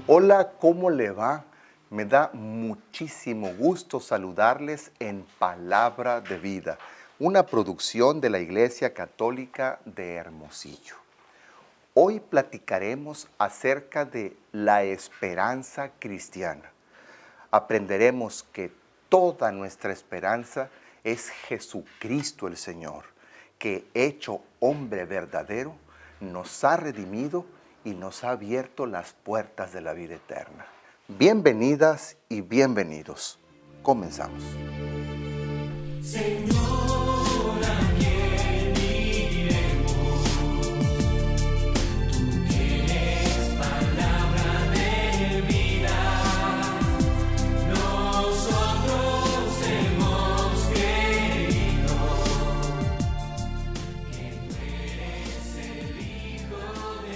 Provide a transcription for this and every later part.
Hola, ¿cómo le va? Me da muchísimo gusto saludarles en Palabra de Vida, una producción de la Iglesia Católica de Hermosillo. Hoy platicaremos acerca de la esperanza cristiana. Aprenderemos que toda nuestra esperanza es Jesucristo el Señor, que hecho hombre verdadero, nos ha redimido y nos ha abierto las puertas de la vida eterna. Bienvenidas y bienvenidos. Comenzamos. Señor, ¿a quién iremos? Tú tienes palabra de vida. Nosotros hemos creído que tú eres el Hijo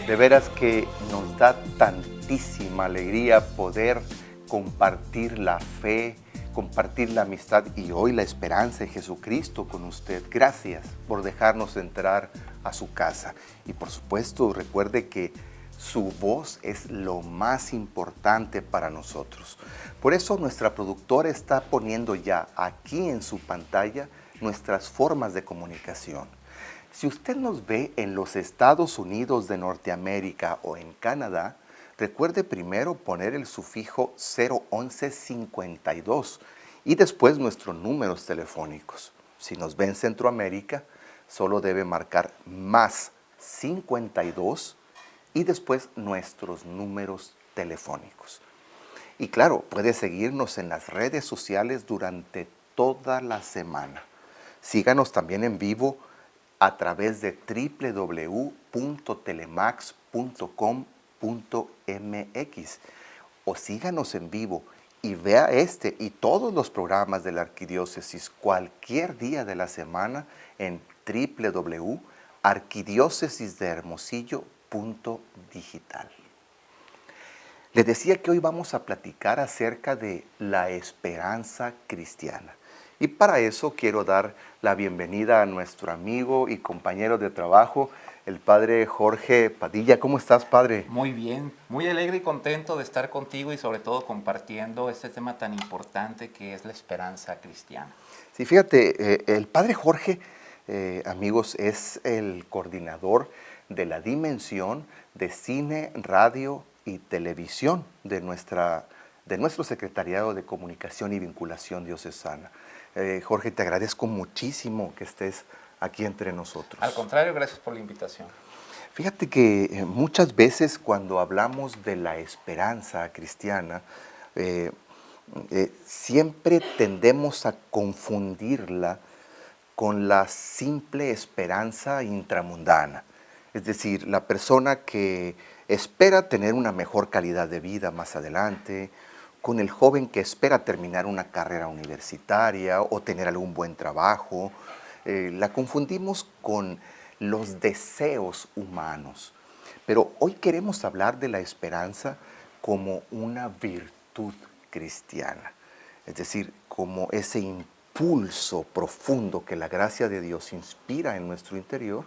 De veras que nos da tantísima alegría poder compartir la fe, compartir la amistad y hoy la esperanza en Jesucristo con usted. Gracias por dejarnos entrar a su casa. Y por supuesto, recuerde que su voz es lo más importante para nosotros. Por eso nuestra productora está poniendo ya aquí en su pantalla nuestras formas de comunicación. Si usted nos ve en los Estados Unidos de Norteamérica o en Canadá, recuerde primero poner el sufijo 01152 y después nuestros números telefónicos. Si nos ve en Centroamérica, solo debe marcar más 52 y después nuestros números telefónicos. Y claro, puede seguirnos en las redes sociales durante toda la semana. Síganos también en vivo a través de www.telemax.com.mx o síganos en vivo y vea este y todos los programas de la Arquidiócesis cualquier día de la semana en www.arquidiócesisdehermosillo.digital. Les decía que hoy vamos a platicar acerca de la esperanza cristiana. Y para eso quiero dar la bienvenida a nuestro amigo y compañero de trabajo, el padre Jorge Padilla. ¿Cómo estás, padre? Muy bien, muy alegre y contento de estar contigo y sobre todo compartiendo este tema tan importante que es la esperanza cristiana. Sí, fíjate, el padre Jorge, amigos, es el coordinador de la dimensión de cine, radio y televisión de nuestro Secretariado de Comunicación y Vinculación Diocesana. Jorge, te agradezco muchísimo que estés aquí entre nosotros. Al contrario, gracias por la invitación. Fíjate que muchas veces cuando hablamos de la esperanza cristiana, siempre tendemos a confundirla con la simple esperanza intramundana. Es decir, la persona que espera tener una mejor calidad de vida más adelante, con el joven que espera terminar una carrera universitaria o tener algún buen trabajo. La confundimos con los deseos humanos. Pero hoy queremos hablar de la esperanza como una virtud cristiana. Es decir, como ese impulso profundo que la gracia de Dios inspira en nuestro interior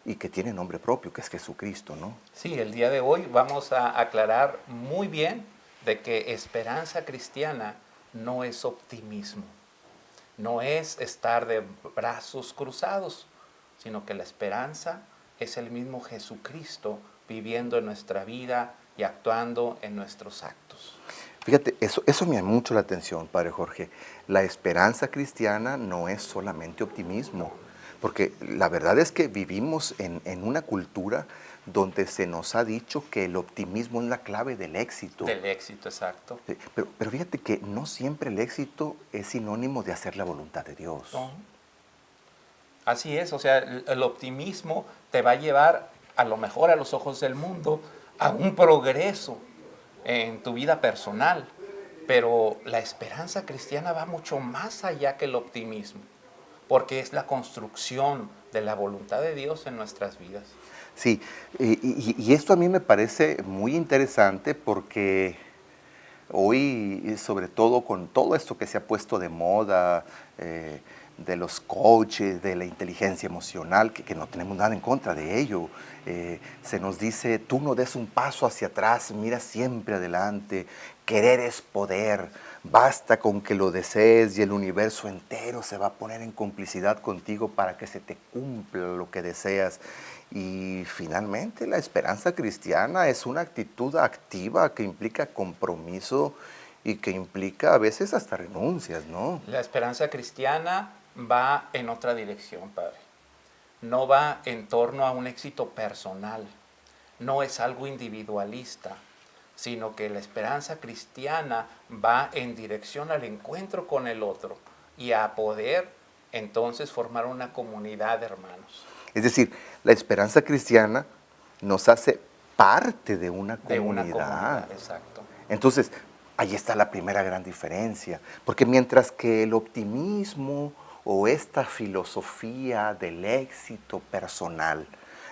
y que tiene nombre propio, que es Jesucristo, ¿no? Sí, el día de hoy vamos a aclarar muy bien de que esperanza cristiana no es optimismo, no es estar de brazos cruzados, sino que la esperanza es el mismo Jesucristo viviendo en nuestra vida y actuando en nuestros actos. Fíjate, eso me llama mucho la atención, padre Jorge. La esperanza cristiana no es solamente optimismo, porque la verdad es que vivimos en una cultura donde se nos ha dicho que el optimismo es la clave del éxito. Del éxito, exacto. Pero fíjate que no siempre el éxito es sinónimo de hacer la voluntad de Dios. No. Así es, o sea, el optimismo te va a llevar a lo mejor a los ojos del mundo a un progreso en tu vida personal, pero la esperanza cristiana va mucho más allá que el optimismo, porque es la construcción de la voluntad de Dios en nuestras vidas. Sí, y esto a mí me parece muy interesante porque hoy, sobre todo con todo esto que se ha puesto de moda, de los coaches, de la inteligencia emocional, que no tenemos nada en contra de ello. Se nos dice, tú no des un paso hacia atrás, mira siempre adelante, querer es poder, basta con que lo desees y el universo entero se va a poner en complicidad contigo para que se te cumpla lo que deseas. Y finalmente la esperanza cristiana es una actitud activa que implica compromiso y que implica a veces hasta renuncias, ¿no? La esperanza cristiana va en otra dirección, Padre. No va en torno a un éxito personal, no es algo individualista, sino que la esperanza cristiana va en dirección al encuentro con el otro y a poder entonces formar una comunidad de hermanos. Es decir, la esperanza cristiana nos hace parte de una comunidad. De una comunidad, exacto. Entonces, ahí está la primera gran diferencia, porque mientras que el optimismo o esta filosofía del éxito personal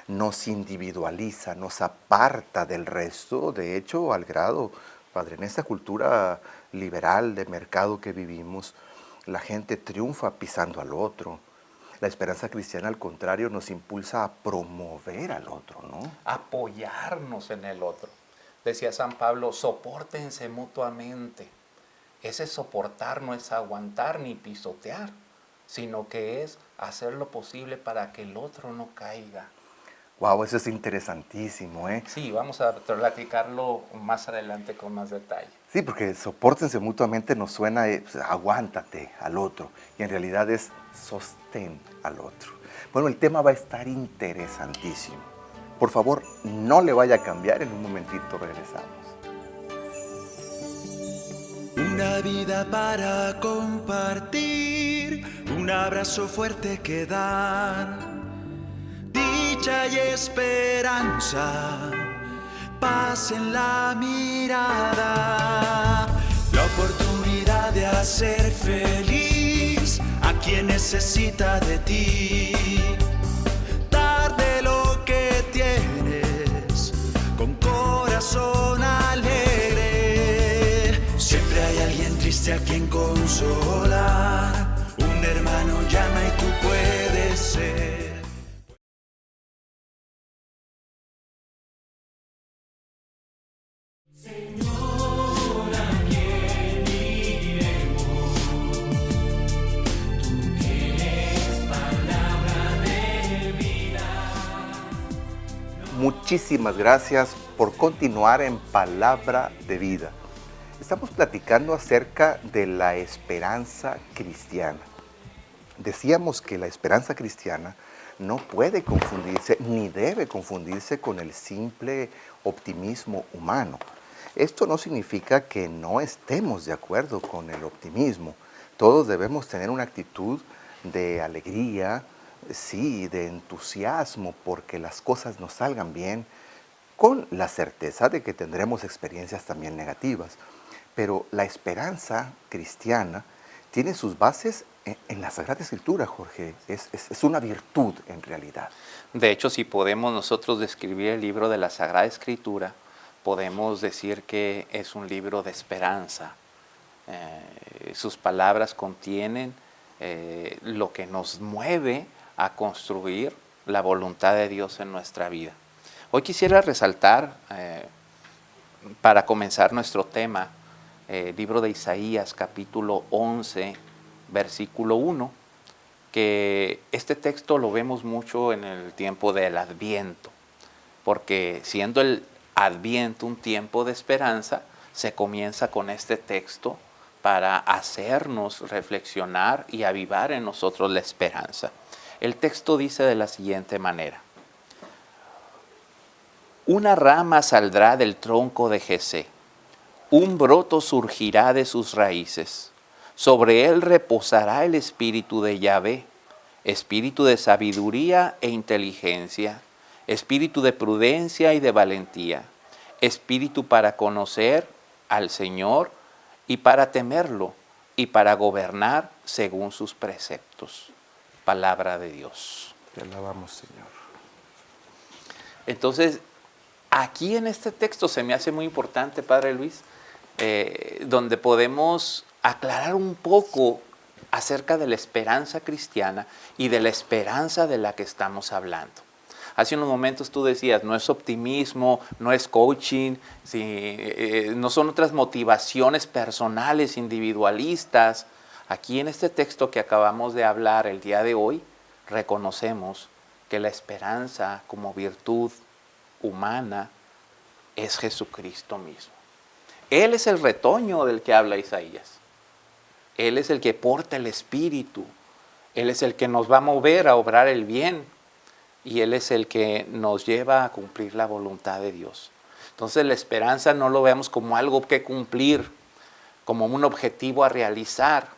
nos individualiza, nos aparta del resto, de hecho, al grado, Padre, en esta cultura liberal de mercado que vivimos, la gente triunfa pisando al otro. La esperanza cristiana, al contrario, nos impulsa a promover al otro, ¿no? Apoyarnos en el otro. Decía San Pablo, sopórtense mutuamente. Ese soportar no es aguantar ni pisotear, sino que es hacer lo posible para que el otro no caiga. Wow, eso es interesantísimo, ¿eh? Sí, vamos a platicarlo más adelante con más detalle. Sí, porque sopórtense mutuamente nos suena aguántate al otro, y en realidad es sostén al otro. Bueno, el tema va a estar interesantísimo. Por favor, no le vaya a cambiar, en un momentito regresamos. Una vida para compartir, un abrazo fuerte que dar, dicha y esperanza, paz en la mirada, la oportunidad de hacer feliz a quien necesita de ti. Dar de lo que tienes con corazón alegre. Siempre hay alguien triste a quien consolar. Un hermano llama y tú puedes ser. Muchísimas gracias por continuar en Palabra de Vida. Estamos platicando acerca de la esperanza cristiana. Decíamos que la esperanza cristiana no puede confundirse ni debe confundirse con el simple optimismo humano. Esto no significa que no estemos de acuerdo con el optimismo. Todos debemos tener una actitud de alegría, sí, de entusiasmo porque las cosas nos salgan bien, con la certeza de que tendremos experiencias también negativas. Pero la esperanza cristiana tiene sus bases en la Sagrada Escritura, Jorge. Es una virtud en realidad. De hecho, si podemos nosotros describir el libro de la Sagrada Escritura, podemos decir que es un libro de esperanza. Sus palabras contienen lo que nos mueve a construir la voluntad de Dios en nuestra vida. Hoy quisiera resaltar, para comenzar nuestro tema, libro de Isaías, capítulo 11, versículo 1, que este texto lo vemos mucho en el tiempo del Adviento, porque siendo el Adviento un tiempo de esperanza, se comienza con este texto para hacernos reflexionar y avivar en nosotros la esperanza. El texto dice de la siguiente manera: una rama saldrá del tronco de Jesé, un broto surgirá de sus raíces. Sobre él reposará el espíritu de Yahvé, espíritu de sabiduría e inteligencia, espíritu de prudencia y de valentía, espíritu para conocer al Señor y para temerlo y para gobernar según sus preceptos. Palabra de Dios. Te alabamos, Señor. Entonces, aquí en este texto se me hace muy importante, Padre Luis, donde podemos aclarar un poco acerca de la esperanza cristiana y de la esperanza de la que estamos hablando. Hace unos momentos tú decías, no es optimismo, no es coaching, no son otras motivaciones personales, individualistas. Aquí en este texto que acabamos de hablar el día de hoy, reconocemos que la esperanza como virtud humana es Jesucristo mismo. Él es el retoño del que habla Isaías. Él es el que porta el Espíritu. Él es el que nos va a mover a obrar el bien. Y Él es el que nos lleva a cumplir la voluntad de Dios. Entonces la esperanza no lo veamos como algo que cumplir, como un objetivo a realizar.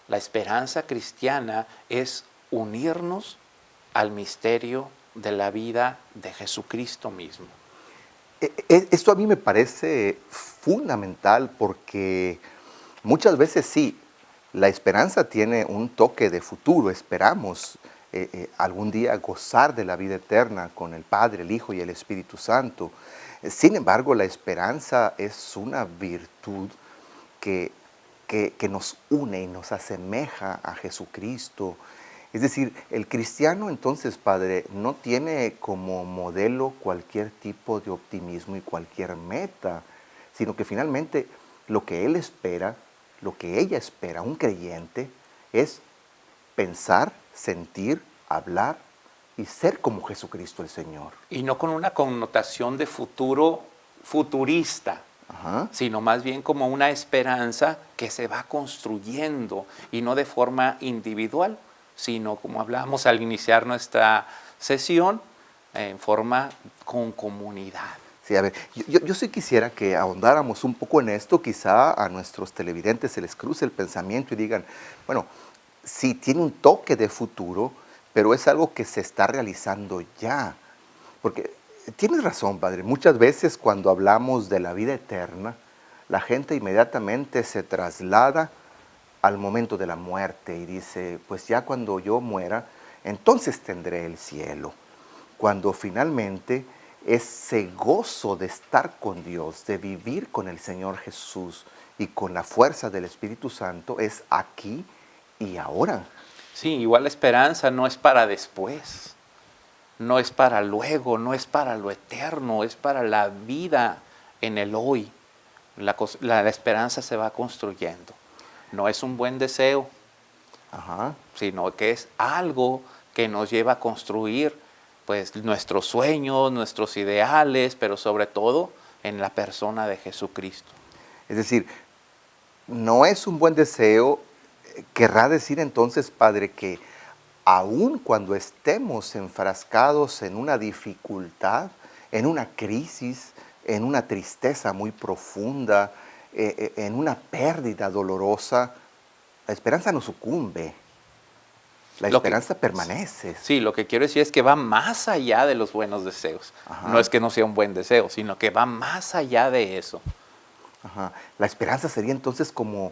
La esperanza cristiana es unirnos al misterio de la vida de Jesucristo mismo. Esto a mí me parece fundamental porque muchas veces sí, la esperanza tiene un toque de futuro, esperamos algún día gozar de la vida eterna con el Padre, el Hijo y el Espíritu Santo. Sin embargo, la esperanza es una virtud que nos une y nos asemeja a Jesucristo. Es decir, el cristiano entonces, Padre, no tiene como modelo cualquier tipo de optimismo y cualquier meta, sino que finalmente lo que él espera, lo que ella espera, un creyente, es pensar, sentir, hablar y ser como Jesucristo el Señor. Y no con una connotación de futuro futurista, sino más bien como una esperanza que se va construyendo y no de forma individual, sino como hablábamos al iniciar nuestra sesión, en forma con comunidad. Sí, a ver, yo sí quisiera que ahondáramos un poco en esto, quizá a nuestros televidentes se les cruce el pensamiento y digan, bueno, sí tiene un toque de futuro, pero es algo que se está realizando ya. Porque tienes razón, Padre, muchas veces cuando hablamos de la vida eterna, la gente inmediatamente se traslada al momento de la muerte y dice, pues ya cuando yo muera, entonces tendré el cielo. Cuando finalmente ese gozo de estar con Dios, de vivir con el Señor Jesús y con la fuerza del Espíritu Santo es aquí y ahora. Sí, igual la esperanza no es para después, no es para luego, no es para lo eterno, es para la vida en el hoy. La esperanza se va construyendo. No es un buen deseo, sino que es algo que nos lleva a construir pues nuestros sueños, nuestros ideales, pero sobre todo en la persona de Jesucristo. Es decir, no es un buen deseo, querrá decir entonces, Padre, que aun cuando estemos enfrascados en una dificultad, en una crisis, en una tristeza muy profunda, en una pérdida dolorosa, la esperanza no sucumbe. La esperanza permanece. Sí, lo que quiero decir es que va más allá de los buenos deseos. No es que no sea un buen deseo, sino que va más allá de eso. La esperanza sería entonces como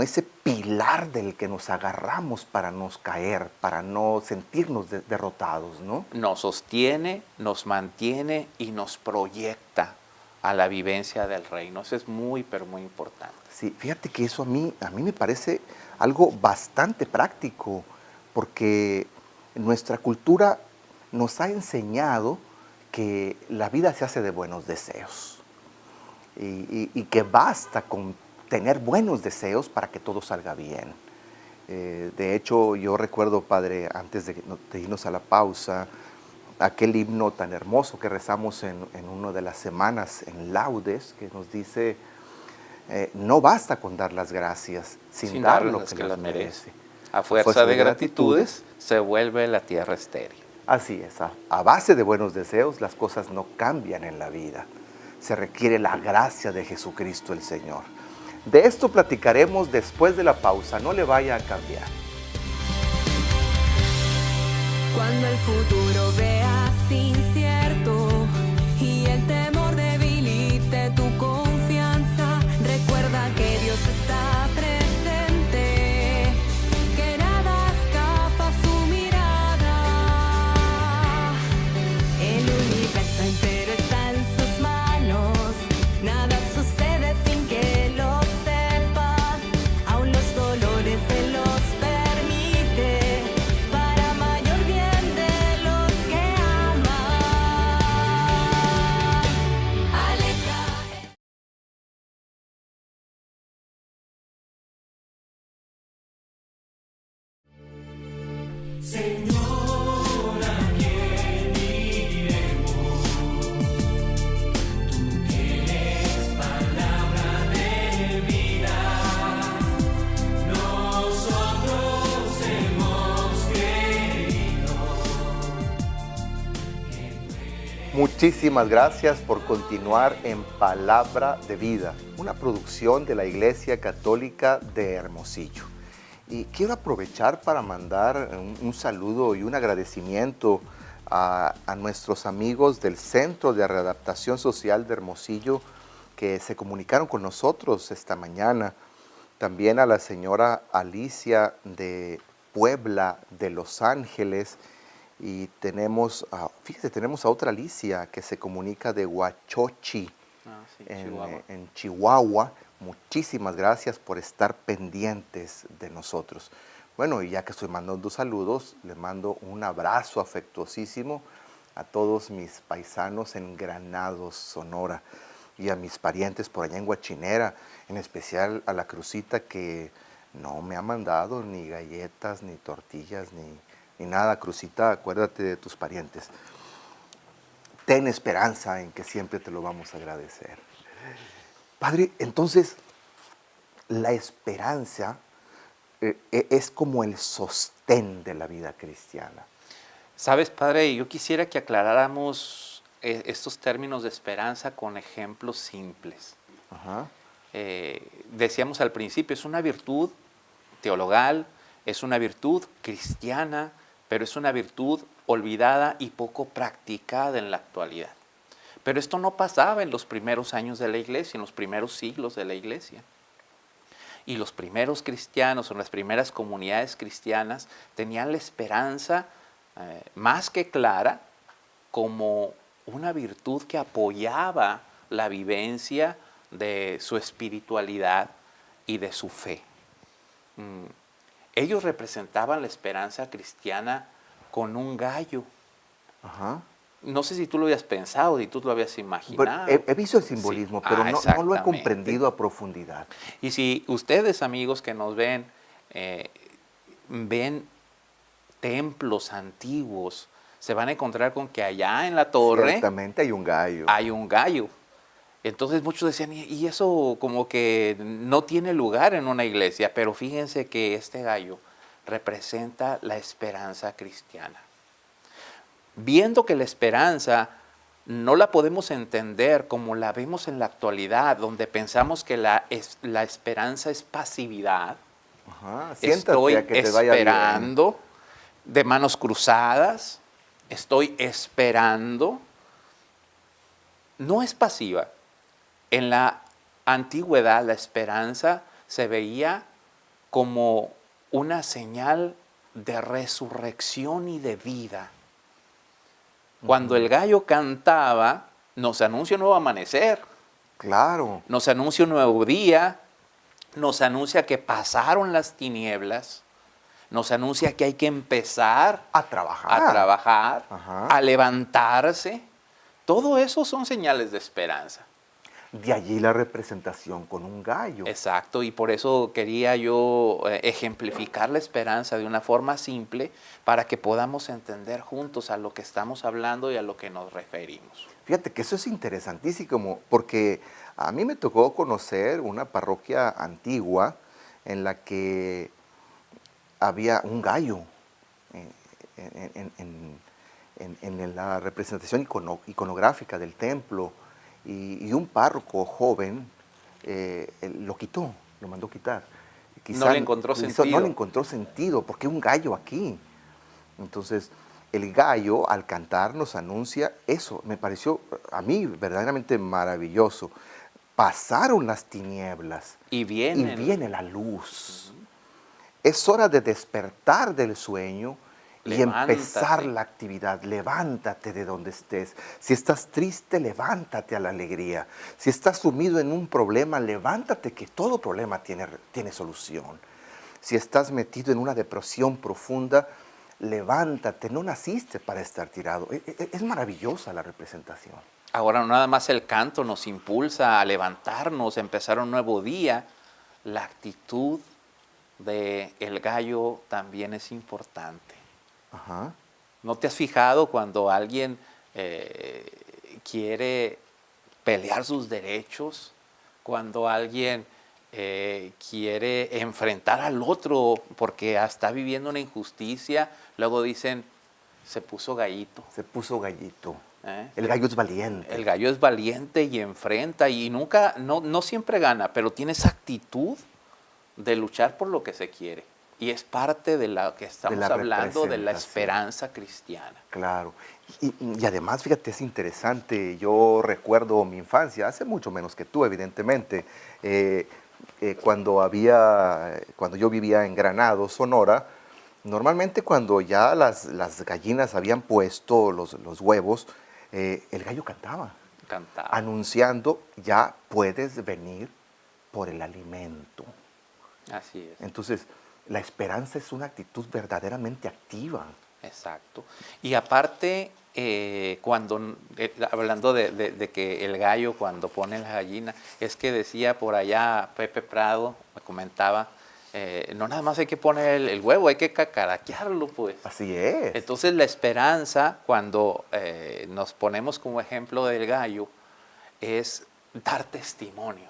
ese pilar del que nos agarramos para no caer, para no sentirnos derrotados, ¿no? Nos sostiene, nos mantiene y nos proyecta a la vivencia del reino. Eso es muy, pero muy importante. Sí, fíjate que eso a mí me parece algo bastante práctico, porque nuestra cultura nos ha enseñado que la vida se hace de buenos deseos y que basta con tener buenos deseos para que todo salga bien. De hecho, yo recuerdo, Padre, antes de irnos a la pausa, aquel himno tan hermoso que rezamos en una de las semanas en Laudes, que nos dice, no basta con dar las gracias, sin dar lo que las merece. A fuerza de gratitudes se vuelve la tierra estéril. Así es, a base de buenos deseos las cosas no cambian en la vida. Se requiere la gracia de Jesucristo el Señor. De esto platicaremos después de la pausa, no le vaya a cambiar. Cuando el futuro veas incierto y el temor debilite tu confianza, recuerda que Dios está presente, que nada escapa a su mirada. El universo entero está en sus manos, nada sucede sin que lo sepa, aún los dolores de los Muchísimas gracias por continuar en Palabra de Vida, una producción de la Iglesia Católica de Hermosillo. Y quiero aprovechar para mandar un saludo y un agradecimiento a nuestros amigos del Centro de Readaptación Social de Hermosillo que se comunicaron con nosotros esta mañana. También a la señora Alicia de Puebla, de Los Ángeles. Y tenemos, fíjese, tenemos a otra Alicia que se comunica de Huachochi, en Chihuahua. Muchísimas gracias por estar pendientes de nosotros. Bueno, y ya que estoy mandando saludos, le mando un abrazo afectuosísimo a todos mis paisanos en Granados, Sonora, y a mis parientes por allá en Huachinera, en especial a la Crucita, que no me ha mandado ni galletas, ni tortillas, ni nada. Crucita, acuérdate de tus parientes. Ten esperanza en que siempre te lo vamos a agradecer. Padre, entonces, la esperanza es como el sostén de la vida cristiana. Sabes, Padre, yo quisiera que aclaráramos estos términos de esperanza con ejemplos simples. Ajá. Decíamos al principio, es una virtud teologal, es una virtud cristiana, pero es una virtud olvidada y poco practicada en la actualidad. Pero esto no pasaba en los primeros años de la Iglesia, en los primeros siglos de la Iglesia. Y los primeros cristianos o las primeras comunidades cristianas tenían la esperanza más que clara como una virtud que apoyaba la vivencia de su espiritualidad y de su fe. Ellos representaban la esperanza cristiana con un gallo. Ajá. No sé si tú lo habías pensado, si tú lo habías imaginado. He visto el simbolismo, Sí. pero no lo he Exactamente. comprendido a profundidad. Y si ustedes, amigos que nos ven, ven templos antiguos, se van a encontrar con que allá en la torre Ciertamente hay un gallo. hay un gallo. Entonces muchos decían, y eso como que no tiene lugar en una iglesia, pero fíjense que este gallo representa la esperanza cristiana. Viendo que la esperanza no la podemos entender como la vemos en la actualidad, donde pensamos que la esperanza es pasividad. Ajá. Siéntate Estoy a que te vaya bien. esperando de manos cruzadas, estoy esperando. No es pasiva. En la antigüedad la esperanza se veía como una señal de resurrección y de vida. Cuando el gallo cantaba, nos anuncia un nuevo amanecer, Claro. nos anuncia un nuevo día, nos anuncia que pasaron las tinieblas, nos anuncia que hay que empezar A trabajar. Ajá. a levantarse. Todo eso son señales de esperanza. De allí la representación con un gallo. Exacto, y por eso quería yo ejemplificar la esperanza de una forma simple para que podamos entender juntos a lo que estamos hablando y a lo que nos referimos. Fíjate que eso es interesantísimo, porque a mí me tocó conocer una parroquia antigua en la que había un gallo en la representación iconográfica del templo, y un párroco joven lo quitó, lo mandó quitar. No le encontró sentido. No le encontró sentido, porque un gallo aquí. Entonces, el gallo al cantar nos anuncia eso. Me pareció a mí verdaderamente maravilloso. Pasaron las tinieblas Y viene la luz. Es hora de despertar del sueño y Levántate. empezar la actividad. Levántate de donde estés. Si estás triste, levántate a la alegría. Si estás sumido en un problema, levántate, que todo problema tiene solución. Si estás metido en una depresión profunda, levántate. No naciste para estar tirado. Es maravillosa la representación. Ahora no nada más el canto nos impulsa a levantarnos, a empezar un nuevo día. La actitud del gallo también es importante. Ajá. ¿No te has fijado cuando alguien quiere pelear sus derechos? Cuando alguien quiere enfrentar al otro porque está viviendo una injusticia, luego dicen, se puso gallito. Se puso gallito. ¿Eh? El gallo es valiente. El gallo es valiente y enfrenta y nunca, no siempre gana, pero tiene esa actitud de luchar por lo que se quiere. Y es parte de lo que estamos hablando, de la esperanza cristiana. Claro. Y además, fíjate, es interesante. Yo recuerdo mi infancia, hace mucho menos que tú, evidentemente, cuando yo vivía en Granado, Sonora. Normalmente cuando ya las gallinas habían puesto los huevos, el gallo cantaba, anunciando, ya puedes venir por el alimento. Así es. Entonces, la esperanza es una actitud verdaderamente activa. Exacto. Y aparte, hablando de que el gallo cuando pone la gallina, es que decía por allá Pepe Prado, me comentaba, no nada más hay que poner el huevo, hay que cacaraquearlo, pues. Así es. Entonces la esperanza, cuando nos ponemos como ejemplo del gallo, es dar testimonio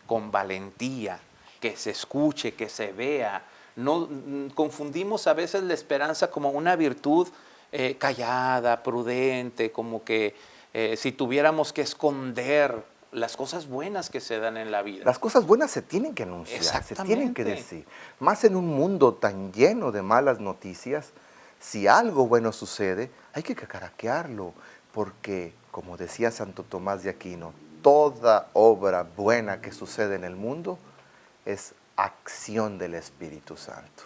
con valentía, que se escuche, que se vea. No confundimos a veces la esperanza como una virtud callada, prudente, como que si tuviéramos que esconder las cosas buenas que se dan en la vida. Las cosas buenas se tienen que anunciar, se tienen que decir. Más en un mundo tan lleno de malas noticias, si algo bueno sucede, hay que cacaraquearlo, porque, como decía Santo Tomás de Aquino, toda obra buena que sucede en el mundo es acción del Espíritu Santo.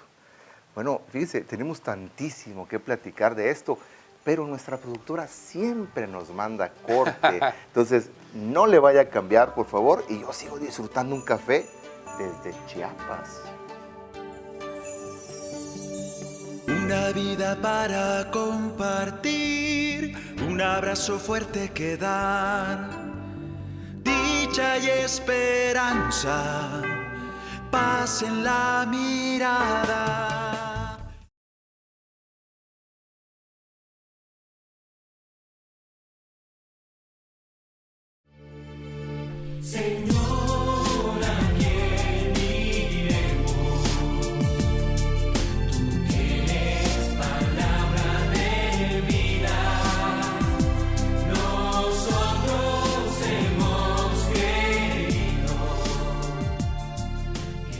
Bueno, fíjese, tenemos tantísimo que platicar de esto, pero nuestra productora siempre nos manda corte. Entonces, no le vaya a cambiar, por favor, y yo sigo disfrutando un café desde Chiapas. Una vida para compartir, un abrazo fuerte que dar, dicha y esperanza, paz en la mirada.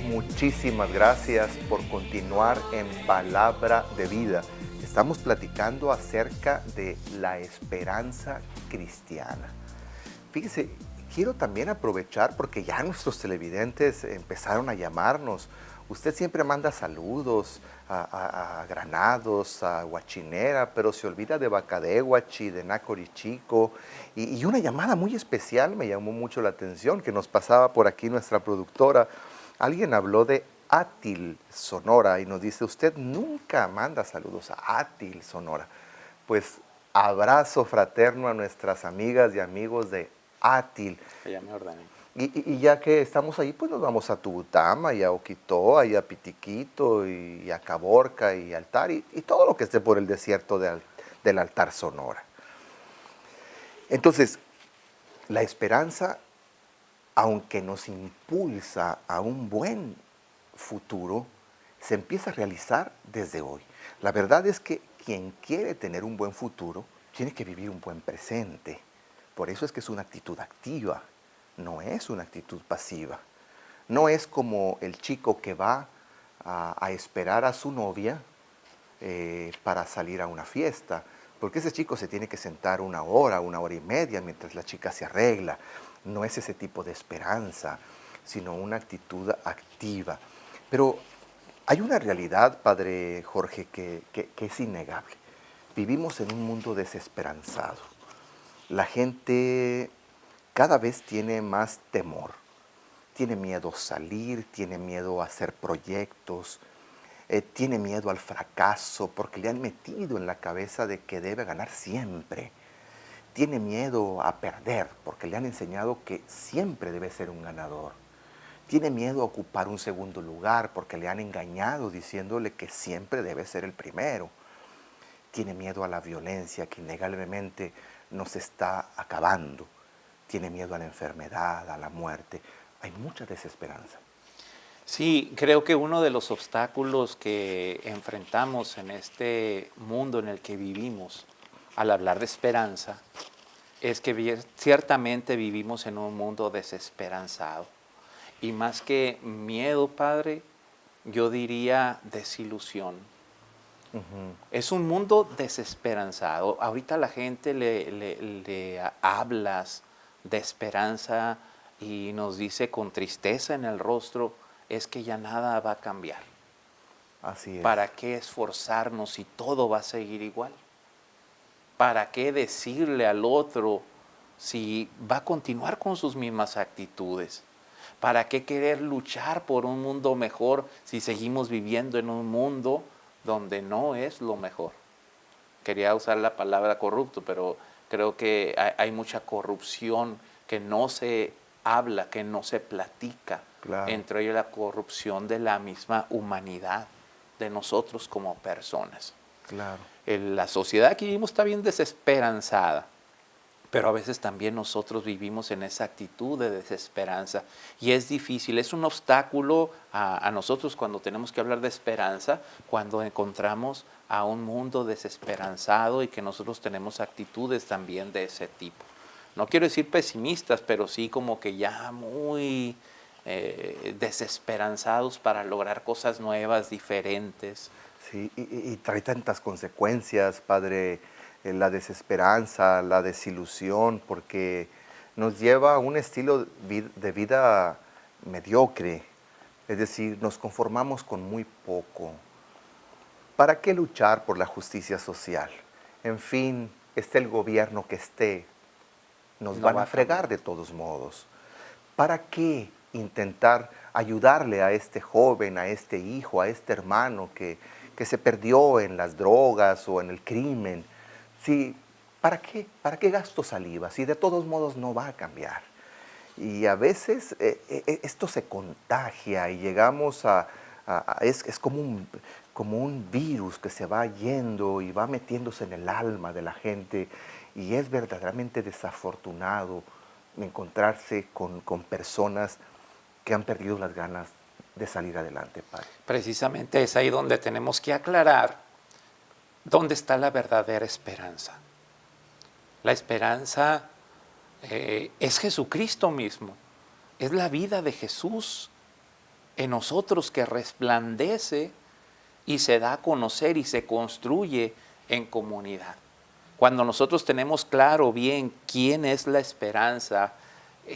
Muchísimas gracias por continuar en Palabra de Vida. Estamos platicando acerca de la esperanza cristiana. Fíjese, quiero también aprovechar porque ya nuestros televidentes empezaron a llamarnos. Usted siempre manda saludos a Granados, a Huachinera, pero se olvida de Bacadehuachi, de Nacorichico. Y una llamada muy especial me llamó mucho la atención, que nos pasaba por aquí nuestra productora. Alguien habló de Atil, Sonora, y nos dice, usted nunca manda saludos a Atil, Sonora. Pues abrazo fraterno a nuestras amigas y amigos de Atil. Ya me ordené. Y ya que estamos ahí, pues nos vamos a Tubutama, y a Oquitoa, y a Pitiquito, y a Caborca, y Altar, y todo lo que esté por el desierto del Altar Sonora. Entonces, la esperanza, aunque nos impulsa a un buen futuro, se empieza a realizar desde hoy. La verdad es que quien quiere tener un buen futuro tiene que vivir un buen presente. Por eso es que es una actitud activa, no es una actitud pasiva. No es como el chico que va a esperar a su novia para salir a una fiesta, porque ese chico se tiene que sentar una hora y media mientras la chica se arregla. No es ese tipo de esperanza, sino una actitud activa. Pero hay una realidad, Padre Jorge, que es innegable. Vivimos en un mundo desesperanzado. La gente cada vez tiene más temor. Tiene miedo a salir, tiene miedo a hacer proyectos, tiene miedo al fracaso porque le han metido en la cabeza de que debe ganar siempre. Tiene miedo a perder porque le han enseñado que siempre debe ser un ganador. Tiene miedo a ocupar un segundo lugar porque le han engañado diciéndole que siempre debe ser el primero. tiene miedo a la violencia que innegablemente nos está acabando, tiene miedo a la enfermedad, a la muerte. Hay mucha desesperanza. Sí, creo que uno de los obstáculos que enfrentamos en este mundo en el que vivimos, al hablar de esperanza, es que ciertamente vivimos en un mundo desesperanzado. Y más que miedo, Padre, yo diría desilusión. Es un mundo desesperanzado. Ahorita la gente le hablas de esperanza y nos dice con tristeza en el rostro, es que ya nada va a cambiar. Así es. ¿Para qué esforzarnos si todo va a seguir igual? ¿Para qué decirle al otro si va a continuar con sus mismas actitudes? ¿Para qué querer luchar por un mundo mejor si seguimos viviendo en un mundo donde no es lo mejor? Quería usar la palabra corrupto, pero creo que hay mucha corrupción que no se habla, que no se platica. Claro. Entre ellos la corrupción de la misma humanidad, de nosotros como personas. Claro. La sociedad que vivimos está bien desesperanzada, pero a veces también nosotros vivimos en esa actitud de desesperanza y es difícil, es un obstáculo a nosotros cuando tenemos que hablar de esperanza, cuando encontramos a un mundo desesperanzado y que nosotros tenemos actitudes también de ese tipo. No quiero decir pesimistas, pero sí como que ya muy desesperanzados para lograr cosas nuevas, diferentes. Sí, y trae tantas consecuencias, Padre, la desesperanza, la desilusión, porque nos lleva a un estilo de vida mediocre, es decir, nos conformamos con muy poco. ¿Para qué luchar por la justicia social? En fin, esté el gobierno que esté, nos van a fregar de todos modos. ¿Para qué intentar ayudarle a este joven, a este hijo, a este hermano que se perdió en las drogas o en el crimen? Sí, ¿para qué? ¿Para qué gasto saliva? Si de todos modos no va a cambiar. Y a veces esto se contagia y llegamos es como un virus que se va yendo y va metiéndose en el alma de la gente y es verdaderamente desafortunado encontrarse con personas que han perdido las ganas de salir adelante, Padre. Precisamente es ahí donde tenemos que aclarar dónde está la verdadera esperanza. La esperanza es Jesucristo mismo, es la vida de Jesús en nosotros que resplandece y se da a conocer y se construye en comunidad. Cuando nosotros tenemos claro bien quién es la esperanza,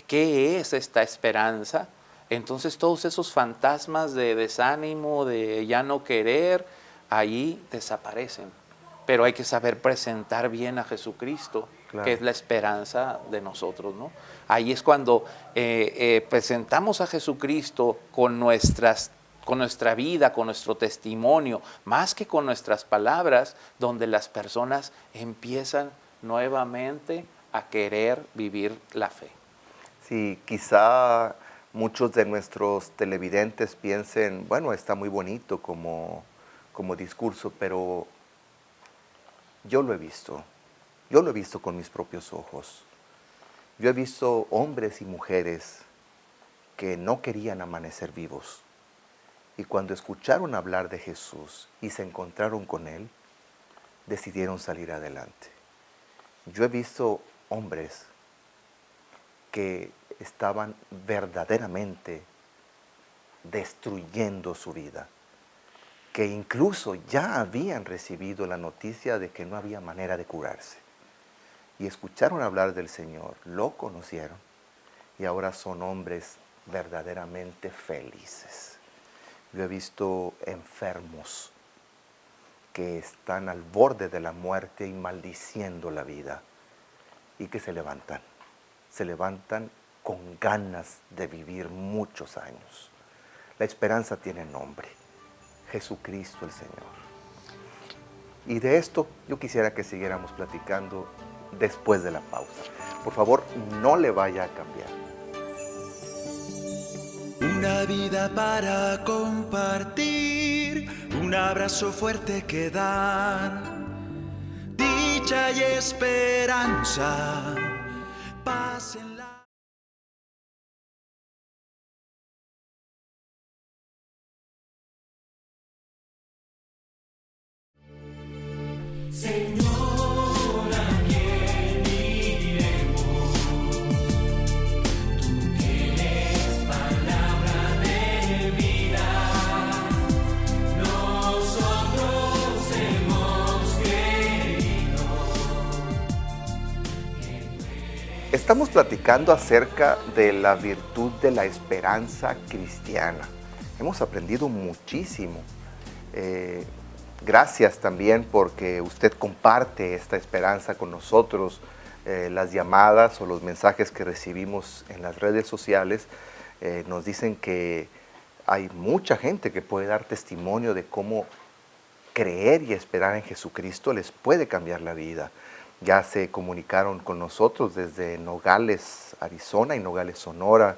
qué es esta esperanza, entonces todos esos fantasmas de desánimo, de ya no querer, ahí desaparecen. Pero hay que saber presentar bien a Jesucristo, claro, que es la esperanza de nosotros, ¿no? Ahí es cuando presentamos a Jesucristo con nuestra vida, con nuestro testimonio, más que con nuestras palabras, donde las personas empiezan nuevamente a querer vivir la fe. Sí, quizá muchos de nuestros televidentes piensen, bueno, está muy bonito como discurso, pero yo lo he visto con mis propios ojos. Yo he visto hombres y mujeres que no querían amanecer vivos. Y cuando escucharon hablar de Jesús y se encontraron con Él, decidieron salir adelante. Yo he visto hombres que estaban verdaderamente destruyendo su vida, que incluso ya habían recibido la noticia de que no había manera de curarse. Y escucharon hablar del Señor, lo conocieron y ahora son hombres verdaderamente felices. Yo he visto enfermos que están al borde de la muerte y maldiciendo la vida y que se levantan con ganas de vivir muchos años. La esperanza tiene nombre, Jesucristo el Señor. Y de esto yo quisiera que siguiéramos platicando después de la pausa. Por favor, no le vaya a cambiar. Una vida para compartir, un abrazo fuerte que dar. dicha y esperanza, paz en la... Estamos platicando acerca de la virtud de la esperanza cristiana. Hemos aprendido muchísimo. Gracias también porque usted comparte esta esperanza con nosotros. Las llamadas o los mensajes que recibimos en las redes sociales nos dicen que hay mucha gente que puede dar testimonio de cómo creer y esperar en Jesucristo les puede cambiar la vida. Ya se comunicaron con nosotros desde Nogales, Arizona y Nogales, Sonora,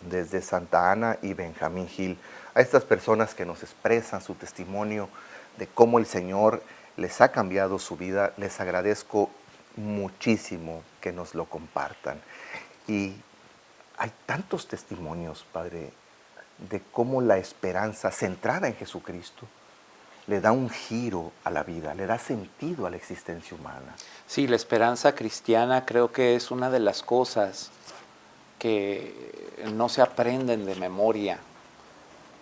desde Santa Ana y Benjamín Hill. A estas personas que nos expresan su testimonio de cómo el Señor les ha cambiado su vida, les agradezco muchísimo que nos lo compartan. Y hay tantos testimonios, Padre, de cómo la esperanza centrada en Jesucristo le da un giro a la vida, le da sentido a la existencia humana. Sí, la esperanza cristiana creo que es una de las cosas que no se aprenden de memoria,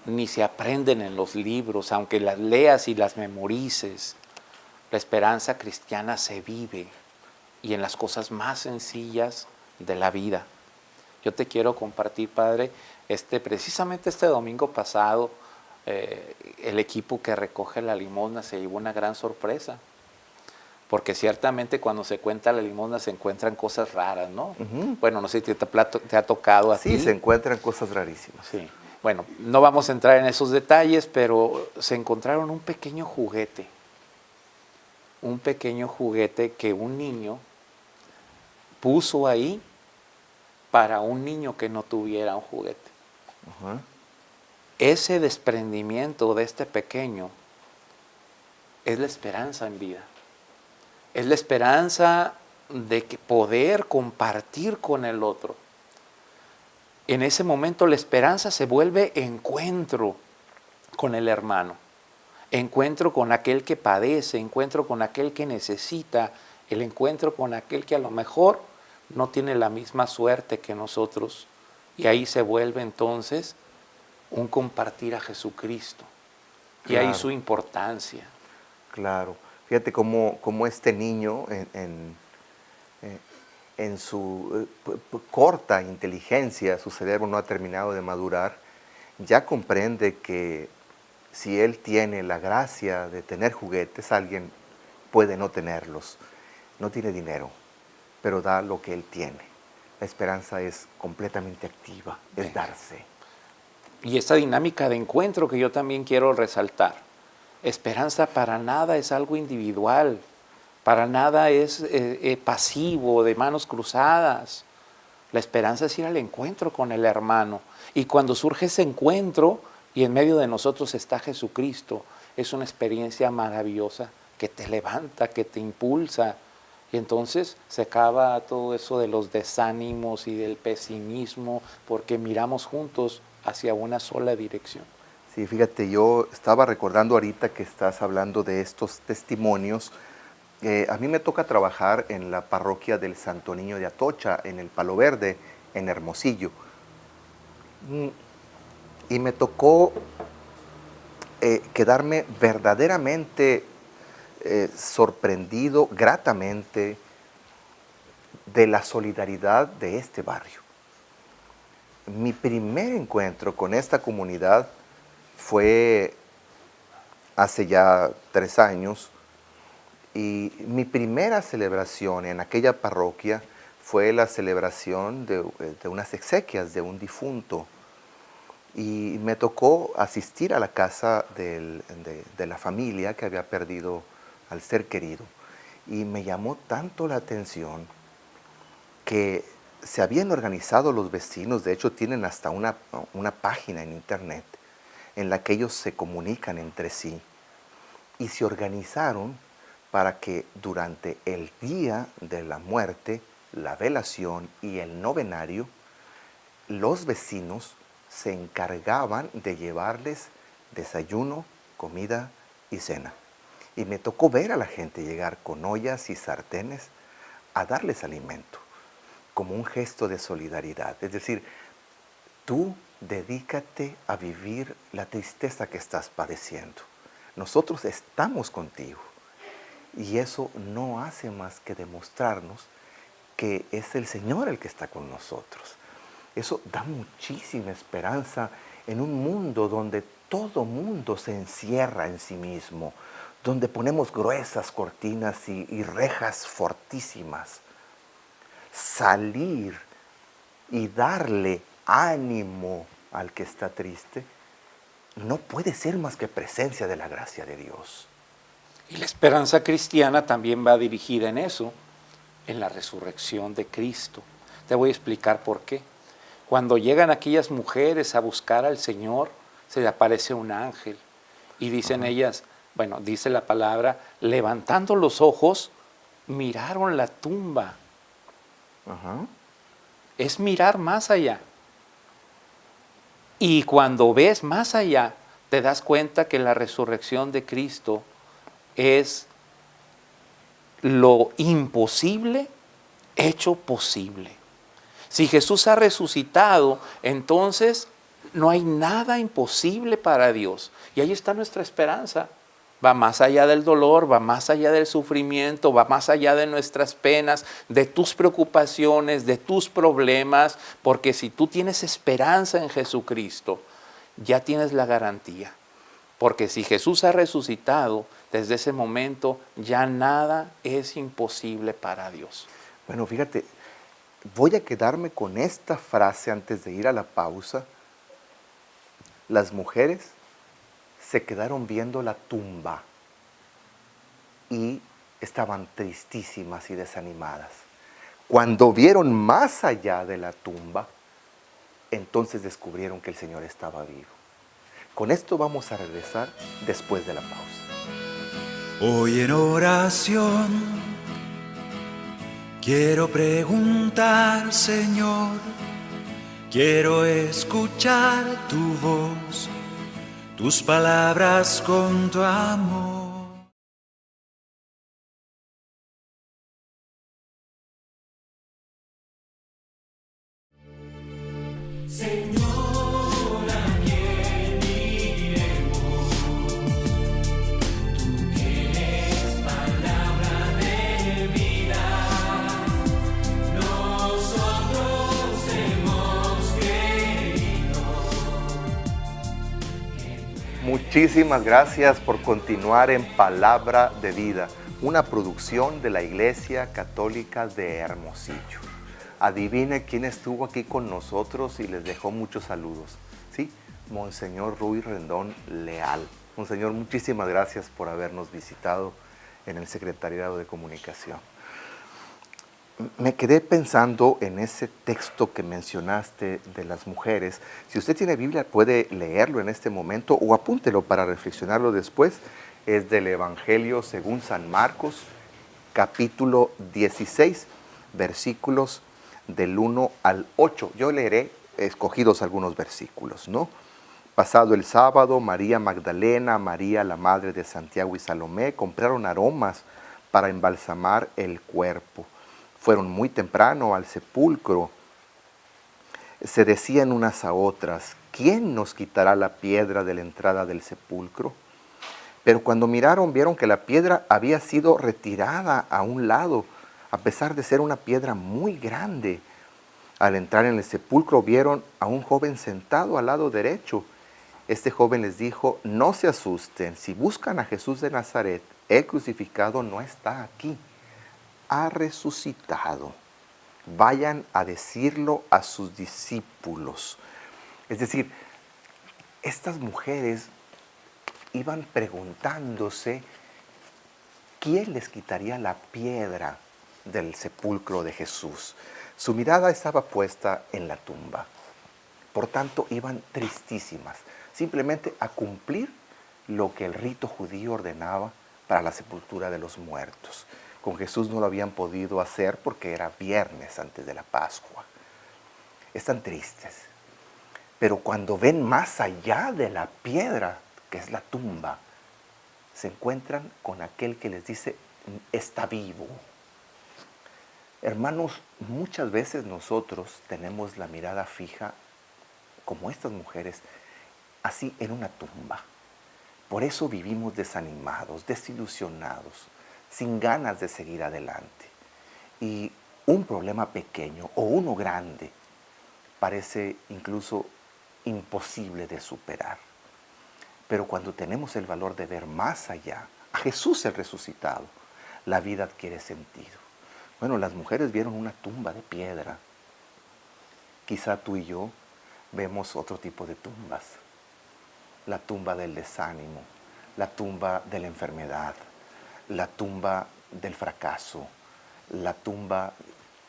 ni se aprenden en los libros, aunque las leas y las memorices. La esperanza cristiana se vive y en las cosas más sencillas de la vida. Yo te quiero compartir, Padre, precisamente este domingo pasado, el equipo que recoge la limosna se llevó una gran sorpresa, porque ciertamente cuando se cuenta la limosna se encuentran cosas raras, ¿no? Bueno, no sé si te ha tocado a ti. Sí, se encuentran cosas rarísimas. Sí. Bueno, no vamos a entrar en esos detalles, pero se encontraron un pequeño juguete que un niño puso ahí para un niño que no tuviera un juguete. Ajá. Ese desprendimiento de este pequeño es la esperanza en vida. Es la esperanza de poder compartir con el otro. En ese momento la esperanza se vuelve encuentro con el hermano, encuentro con aquel que padece, encuentro con aquel que necesita, el encuentro con aquel que a lo mejor no tiene la misma suerte que nosotros. Y ahí se vuelve entonces un compartir a Jesucristo. Y Claro. ahí su importancia. Claro. Fíjate cómo este niño en su corta inteligencia, su cerebro no ha terminado de madurar, ya comprende que si él tiene la gracia de tener juguetes, alguien puede no tenerlos. No tiene dinero, pero da lo que él tiene. La esperanza es completamente activa, es darse. Y esta dinámica de encuentro que yo también quiero resaltar. Esperanza para nada es algo individual, para nada es pasivo, de manos cruzadas. La esperanza es ir al encuentro con el hermano. Y cuando surge ese encuentro y en medio de nosotros está Jesucristo, es una experiencia maravillosa que te levanta, que te impulsa. Y entonces se acaba todo eso de los desánimos y del pesimismo, porque miramos juntos hacia una sola dirección. Sí, fíjate, yo estaba recordando ahorita que estás hablando de estos testimonios. A mí me toca trabajar en la parroquia del Santo Niño de Atocha, en el Palo Verde, en Hermosillo. Y me tocó quedarme verdaderamente sorprendido, gratamente, de la solidaridad de este barrio. Mi primer encuentro con esta comunidad fue hace ya 3 años, y mi primera celebración en aquella parroquia fue la celebración de unas exequias de un difunto. Y me tocó asistir a la casa de la familia que había perdido al ser querido. Y me llamó tanto la atención que se habían organizado los vecinos, de hecho tienen hasta una página en internet en la que ellos se comunican entre sí, y se organizaron para que durante el día de la muerte, la velación y el novenario, los vecinos se encargaban de llevarles desayuno, comida y cena. Y me tocó ver a la gente llegar con ollas y sartenes a darles alimento, como un gesto de solidaridad. Es decir, tú dedícate a vivir la tristeza que estás padeciendo. Nosotros estamos contigo. Y eso no hace más que demostrarnos que es el Señor el que está con nosotros. Eso da muchísima esperanza en un mundo donde todo mundo se encierra en sí mismo, donde ponemos gruesas cortinas y rejas fortísimas. Salir y darle ánimo al que está triste no puede ser más que presencia de la gracia de Dios. Y la esperanza cristiana también va dirigida en eso, en la resurrección de Cristo. Te voy a explicar por qué. Cuando llegan aquellas mujeres a buscar al Señor, se le aparece un ángel y dicen ellas, bueno, dice la palabra, levantando los ojos, miraron la tumba. Es mirar más allá. Y cuando ves más allá, te das cuenta que la resurrección de Cristo es lo imposible hecho posible. Si Jesús ha resucitado, entonces no hay nada imposible para Dios. Y ahí está nuestra esperanza. Va más allá del dolor, va más allá del sufrimiento, va más allá de nuestras penas, de tus preocupaciones, de tus problemas, porque si tú tienes esperanza en Jesucristo, ya tienes la garantía. Porque si Jesús ha resucitado, desde ese momento ya nada es imposible para Dios. Bueno, fíjate, voy a quedarme con esta frase antes de ir a la pausa. Las mujeres se quedaron viendo la tumba y estaban tristísimas y desanimadas. Cuando vieron más allá de la tumba, entonces descubrieron que el Señor estaba vivo. Con esto vamos a regresar después de la pausa. Hoy en oración quiero preguntar, Señor, quiero escuchar tu voz, tus palabras con tu amor. Muchísimas gracias por continuar en Palabra de Vida, una producción de la Iglesia Católica de Hermosillo. Adivine quién estuvo aquí con nosotros y les dejó muchos saludos. Sí, Monseñor Ruy Rendón Leal. Monseñor, muchísimas gracias por habernos visitado en el Secretariado de Comunicación. Me quedé pensando en ese texto que mencionaste de las mujeres. Si usted tiene Biblia, puede leerlo en este momento o apúntelo para reflexionarlo después. Es del Evangelio según San Marcos, capítulo 16, versículos del 1 al 8. Yo leeré escogidos algunos versículos, ¿no? Pasado el sábado, María Magdalena, María la madre de Santiago y Salomé compraron aromas para embalsamar el cuerpo. Fueron muy temprano al sepulcro. Se decían unas a otras, ¿quién nos quitará la piedra de la entrada del sepulcro? Pero cuando miraron, vieron que la piedra había sido retirada a un lado, a pesar de ser una piedra muy grande. Al entrar en el sepulcro, vieron a un joven sentado al lado derecho. Este joven les dijo, no se asusten, si buscan a Jesús de Nazaret, el crucificado no está aquí. Ha resucitado. Vayan a decirlo a sus discípulos. Es decir, estas mujeres iban preguntándose quién les quitaría la piedra del sepulcro de Jesús. Su mirada estaba puesta en la tumba. Por tanto, iban tristísimas, simplemente a cumplir lo que el rito judío ordenaba para la sepultura de los muertos. Con Jesús no lo habían podido hacer porque era viernes antes de la Pascua. Están tristes. Pero cuando ven más allá de la piedra, que es la tumba, se encuentran con aquel que les dice, está vivo. Hermanos, muchas veces nosotros tenemos la mirada fija, como estas mujeres, así en una tumba. Por eso vivimos desanimados, desilusionados, sin ganas de seguir adelante. Y un problema pequeño o uno grande parece incluso imposible de superar. Pero cuando tenemos el valor de ver más allá, a Jesús el resucitado, la vida adquiere sentido. Bueno, las mujeres vieron una tumba de piedra. Quizá tú y yo vemos otro tipo de tumbas. La tumba del desánimo, la tumba de la enfermedad, la tumba del fracaso, la tumba,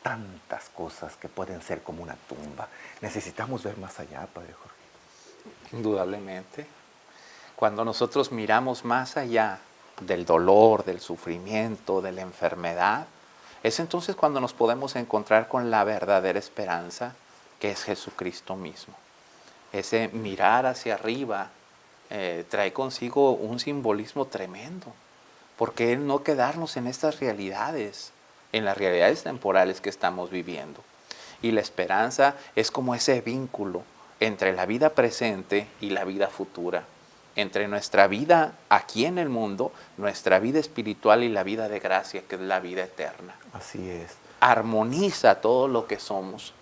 tantas cosas que pueden ser como una tumba. Necesitamos ver más allá, Padre Jorge. Indudablemente. Cuando nosotros miramos más allá del dolor, del sufrimiento, de la enfermedad, es entonces cuando nos podemos encontrar con la verdadera esperanza, que es Jesucristo mismo. Ese mirar hacia arriba trae consigo un simbolismo tremendo. ¿Por qué no quedarnos en estas realidades, en las realidades temporales que estamos viviendo? Y la esperanza es como ese vínculo entre la vida presente y la vida futura, entre nuestra vida aquí en el mundo, nuestra vida espiritual y la vida de gracia, que es la vida eterna. Así es. Armoniza todo lo que somos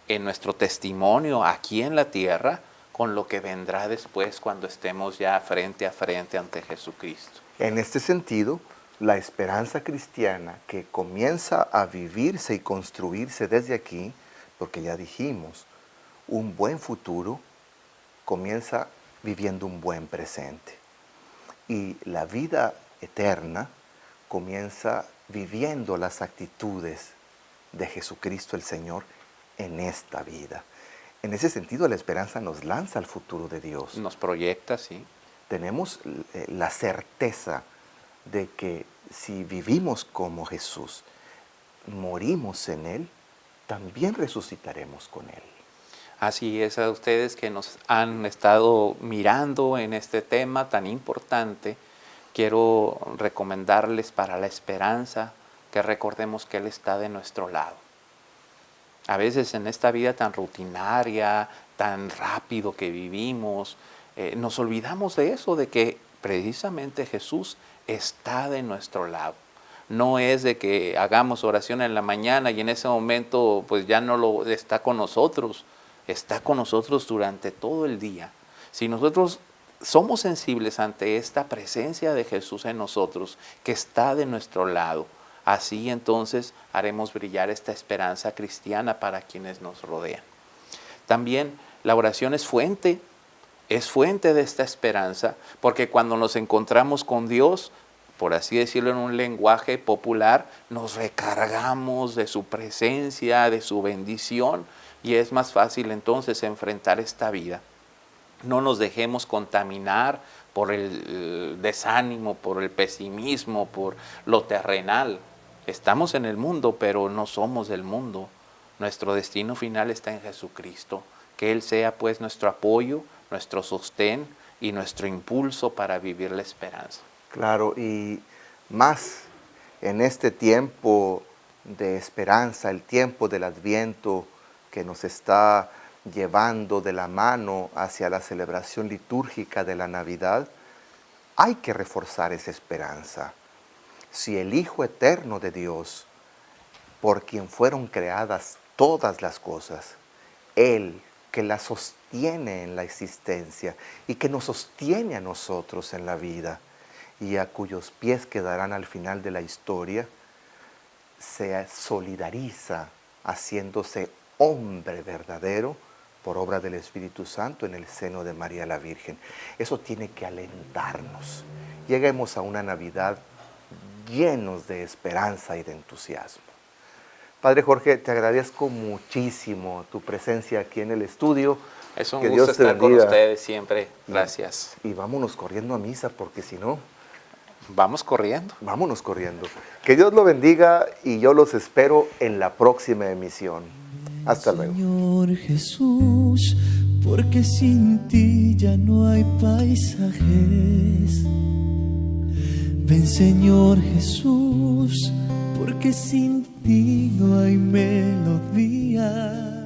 en nuestro testimonio aquí en la tierra con lo que vendrá después cuando estemos ya frente a frente ante Jesucristo. En este sentido, la esperanza cristiana que comienza a vivirse y construirse desde aquí, porque ya dijimos, un buen futuro comienza viviendo un buen presente. Y la vida eterna comienza viviendo las actitudes de Jesucristo el Señor en esta vida. En ese sentido, la esperanza nos lanza al futuro de Dios. Nos proyecta, sí. Tenemos la certeza de que si vivimos como Jesús, morimos en Él, también resucitaremos con Él. Así es, a ustedes que nos han estado mirando en este tema tan importante, quiero recomendarles para la esperanza que recordemos que Él está de nuestro lado. A veces en esta vida tan rutinaria, tan rápido que vivimos, nos olvidamos de eso, de que precisamente Jesús está de nuestro lado. No es de que hagamos oración en la mañana y en ese momento pues ya no lo está con nosotros. Está con nosotros durante todo el día. Si nosotros somos sensibles ante esta presencia de Jesús en nosotros, que está de nuestro lado, así entonces haremos brillar esta esperanza cristiana para quienes nos rodean. También la oración es fuente de esta esperanza, porque cuando nos encontramos con Dios, por así decirlo en un lenguaje popular, nos recargamos de su presencia, de su bendición, y es más fácil entonces enfrentar esta vida. No nos dejemos contaminar por el desánimo, por el pesimismo, por lo terrenal. Estamos en el mundo, pero no somos del mundo. Nuestro destino final está en Jesucristo. Que Él sea pues nuestro apoyo, nuestro sostén y nuestro impulso para vivir la esperanza. Claro, y más en este tiempo de esperanza, el tiempo del Adviento que nos está llevando de la mano hacia la celebración litúrgica de la Navidad, hay que reforzar esa esperanza. Si el Hijo Eterno de Dios, por quien fueron creadas todas las cosas, Él que las sostiene en la existencia y que nos sostiene a nosotros en la vida y a cuyos pies quedarán al final de la historia, se solidariza haciéndose hombre verdadero por obra del Espíritu Santo en el seno de María la Virgen. Eso tiene que alentarnos. Lleguemos a una Navidad llenos de esperanza y de entusiasmo. Padre Jorge, te agradezco muchísimo tu presencia aquí en el estudio. Es un Que gusto Dios te estar con bendiga. ustedes siempre. Gracias. Y vámonos corriendo a misa porque si no, Vamos corriendo. Vámonos corriendo. Que Dios lo bendiga y yo los espero en la próxima emisión. Hasta luego. Señor Jesús, porque sin ti ya no hay paisajes. Ven Señor Jesús, porque sin ti no hay melodía.